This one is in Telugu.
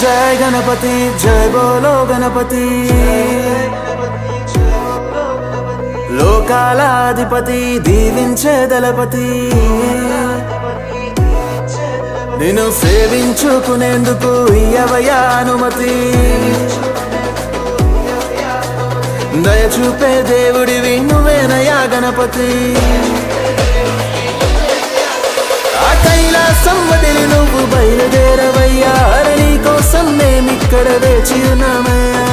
जय गणपति जय बोलो गणपति లోకాలాధిపతి దీవించే దళపతి నిన్ను సేవించుకునేందుకు ఇయ్యవయ్యా అనుమతి దయచూపే దేవుడివి నువ్వేనయ్యా గణపతి ఆ కైలాసం వదిలి నువ్వు బయలుదేరవయ్యా నీ కోసం మేమిక్కడ వేచి ఉన్నామయ్యా